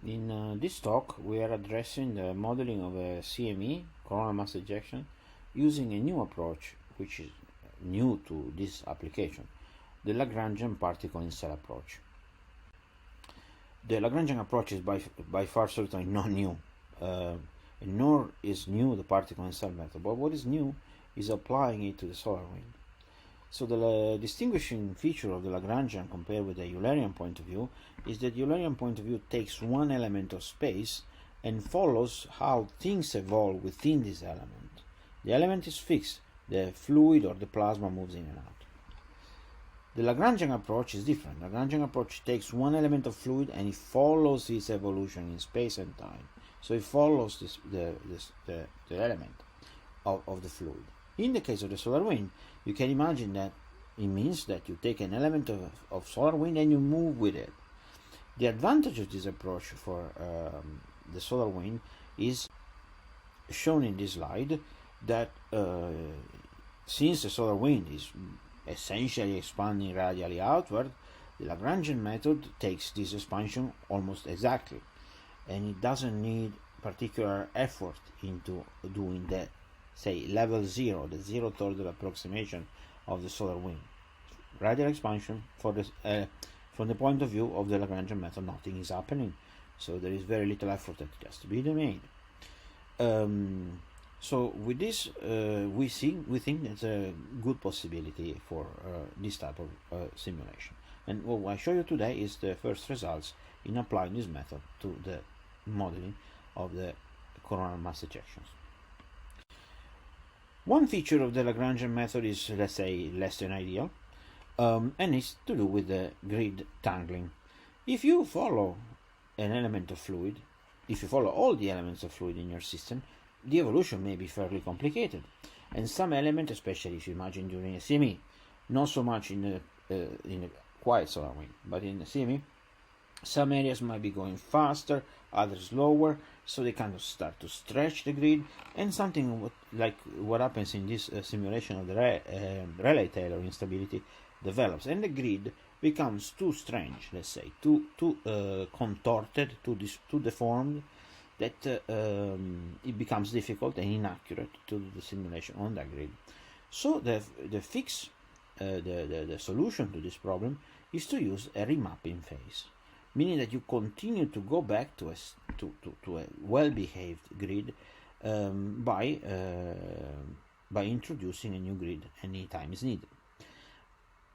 In this talk, we are addressing the modeling of a CME, coronal mass ejection, using a new approach, which is new to this application, the Lagrangian particle in cell approach. The Lagrangian approach is by far certainly not new, nor is new the particle in cell method, but what is new is applying it to the solar wind. So the distinguishing feature of the Lagrangian compared with the Eulerian point of view is that the Eulerian point of view takes one element of space and follows how things evolve within this element. The element is fixed, the fluid or the plasma moves in and out. The Lagrangian approach is different. The Lagrangian approach takes one element of fluid and it follows its evolution in space and time. So it follows the element of the fluid. In the case of the solar wind, you can imagine that it means that you take an element of solar wind and you move with it. The advantage of this approach for the solar wind is shown in this slide, that since the solar wind is essentially expanding radially outward, the Lagrangian method takes this expansion almost exactly, and it doesn't need particular effort into doing that, say, level 0, the 0th order approximation of the solar wind. Radial expansion for this, from the point of view of the Lagrangian method, nothing is happening, so there is very little effort that has to be made. So with this, we think that's a good possibility for this type of simulation. And what I show you today is the first results in applying this method to the modeling of the coronal mass ejections. One feature of the Lagrangian method is, let's say, less than ideal, and it's to do with the grid tangling. If you follow an element of fluid, if you follow all the elements of fluid in your system, the evolution may be fairly complicated, and some element, especially if you imagine during a CME, not so much in a quiet solar wind, but in a CME, some areas might be going faster, others slower, so they kind of start to stretch the grid, and something like what happens in this simulation of the Rayleigh-Taylor instability develops, and the grid becomes too strange, let's say, too contorted, too deformed, that it becomes difficult and inaccurate to do the simulation on that grid. So the fix, the solution to this problem is to use a remapping phase, meaning that you continue to go back to a well-behaved grid by introducing a new grid anytime is needed.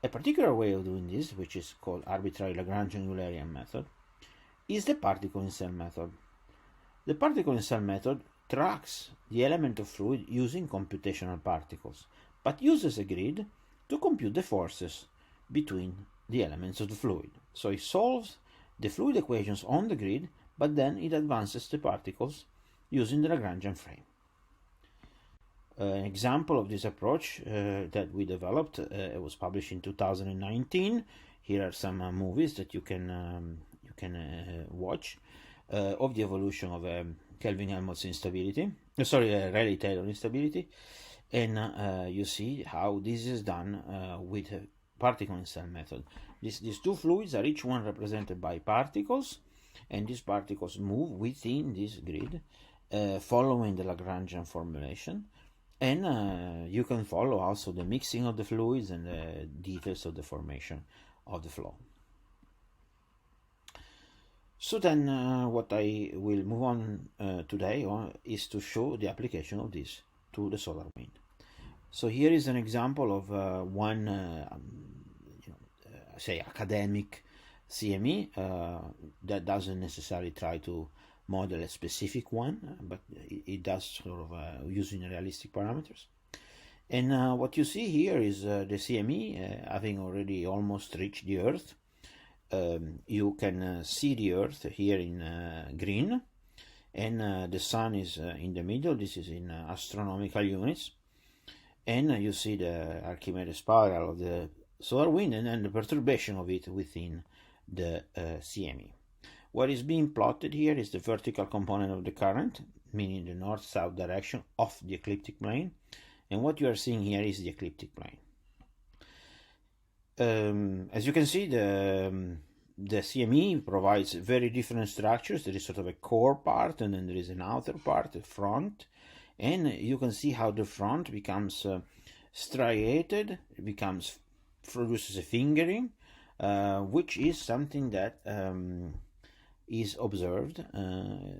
A particular way of doing this, which is called arbitrary Lagrangian Eulerian method, is the particle in cell method. The particle in cell method tracks the element of fluid using computational particles, but uses a grid to compute the forces between the elements of the fluid. So it solves the fluid equations on the grid, but then it advances the particles using the Lagrangian frame. An example of this approach that we developed, it was published in 2019. Here are some movies that you can watch of the evolution of Kelvin-Helmholtz instability, Rayleigh-Taylor instability, and you see how this is done with a particle in cell method. These two fluids are each one represented by particles, and these particles move within this grid following the Lagrangian formulation, and you can follow also the mixing of the fluids and the details of the formation of the flow. So then what I will move on today is to show the application of this to the solar wind. So here is an example of one say academic CME that doesn't necessarily try to model a specific one, but it does sort of using realistic parameters. And what you see here is the CME having already almost reached the Earth. You can see the Earth here in green, and the Sun is in the middle. This is in astronomical units, and you see the Archimedes spiral of the solar wind and then the perturbation of it within the CME. What is being plotted here is the vertical component of the current, meaning the north-south direction of the ecliptic plane, and what you are seeing here is the ecliptic plane. As you can see, the CME provides very different structures. There is sort of a core part, and then there is an outer part, a front, and you can see how the front becomes striated, it produces a fingering, which is something that is observed.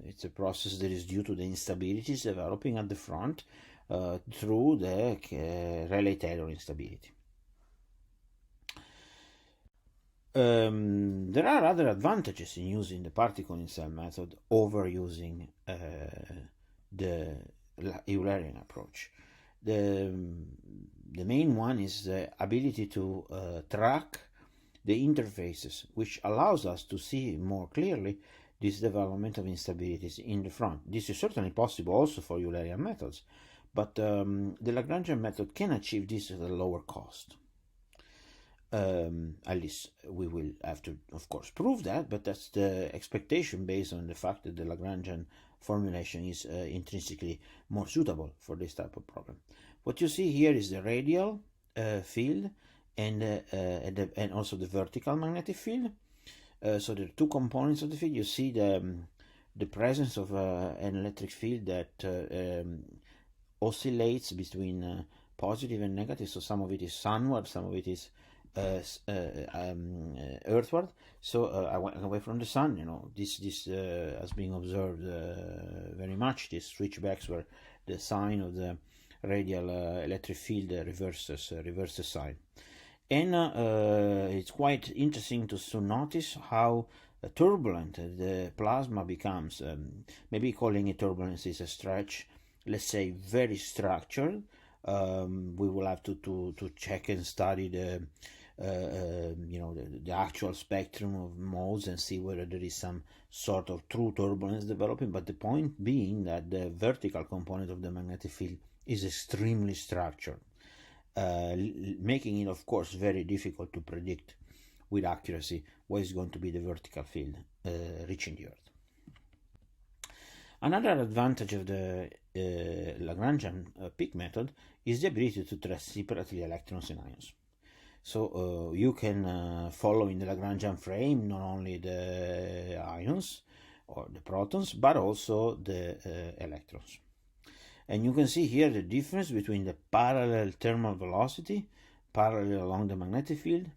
It's a process that is due to the instabilities developing at the front through the Rayleigh-Taylor instability. There are other advantages in using the particle in cell method over using the Eulerian approach. The main one is the ability to track the interfaces, which allows us to see more clearly this development of instabilities in the front. This is certainly possible also for Eulerian methods, but the Lagrangian method can achieve this at a lower cost. At least we will have to, of course, prove that, but that's the expectation based on the fact that the Lagrangian formulation is intrinsically more suitable for this type of problem. What you see here is the radial field and also the vertical magnetic field. So there are two components of the field. You see the presence of an electric field that oscillates between positive and negative. So some of it is sunward, some of it is earthward. So away from the sun, this has been observed very much. These switchbacks where the sign of the radial electric field reverses sign. And it's quite interesting to notice how turbulent the plasma becomes. Maybe calling it turbulence is a stretch. Let's say very structured. We will have to check and study the actual spectrum of modes and see whether there is some sort of true turbulence developing. But the point being that the vertical component of the magnetic field is extremely structured, making it, of course, very difficult to predict with accuracy what is going to be the vertical field reaching the Earth. Another advantage of the Lagrangian peak method is the ability to trace separately electrons and ions. So you can follow in the Lagrangian frame not only the ions or the protons, but also the electrons. And you can see here the difference between the parallel thermal velocity, parallel along the magnetic field,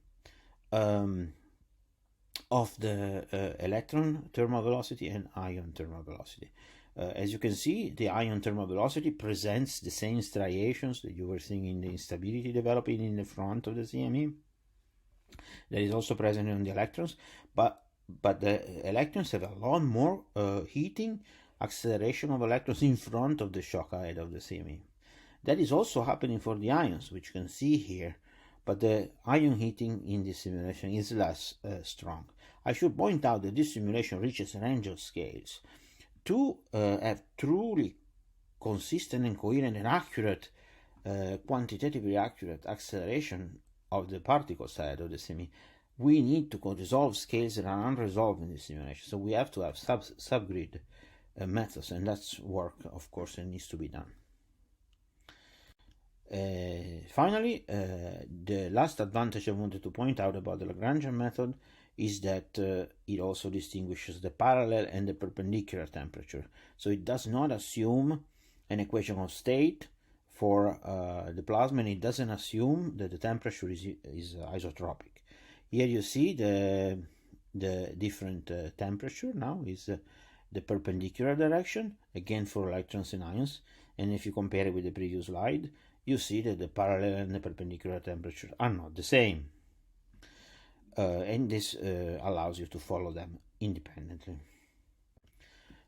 of the electron thermal velocity and ion thermal velocity. As you can see, the ion thermal velocity presents the same striations that you were seeing in the instability developing in the front of the CME. That is also present on the electrons, but the electrons have a lot more heating, acceleration of electrons in front of the shock ahead of the CME. That is also happening for the ions, which you can see here, but the ion heating in this simulation is less strong. I should point out that this simulation reaches a range of scales. To have truly consistent and coherent and accurate, quantitatively accurate acceleration of the particle side of the CME, we need to resolve scales that are unresolved in the simulation. So we have to have subgrid methods, and that's work, of course, that needs to be done. Finally, the last advantage I wanted to point out about the Lagrangian method is that it also distinguishes the parallel and the perpendicular temperature. So it does not assume an equation of state for the plasma, and it doesn't assume that the temperature is isotropic. Here you see the different temperature now is the perpendicular direction, again for electrons and ions, and if you compare it with the previous slide, you see that the parallel and the perpendicular temperature are not the same. And this allows you to follow them independently.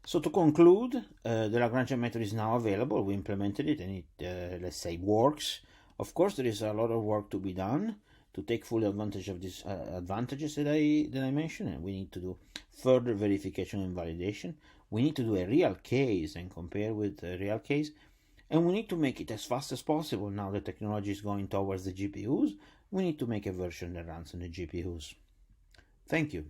So to conclude, the Lagrangian method is now available. We implemented it and it, let's say, works. Of course, there is a lot of work to be done to take full advantage of these advantages that I mentioned, and we need to do further verification and validation. We need to do a real case and compare with a real case, and we need to make it as fast as possible. Now the technology is going towards the GPUs. We need to make a version that runs on the GPUs. Thank you.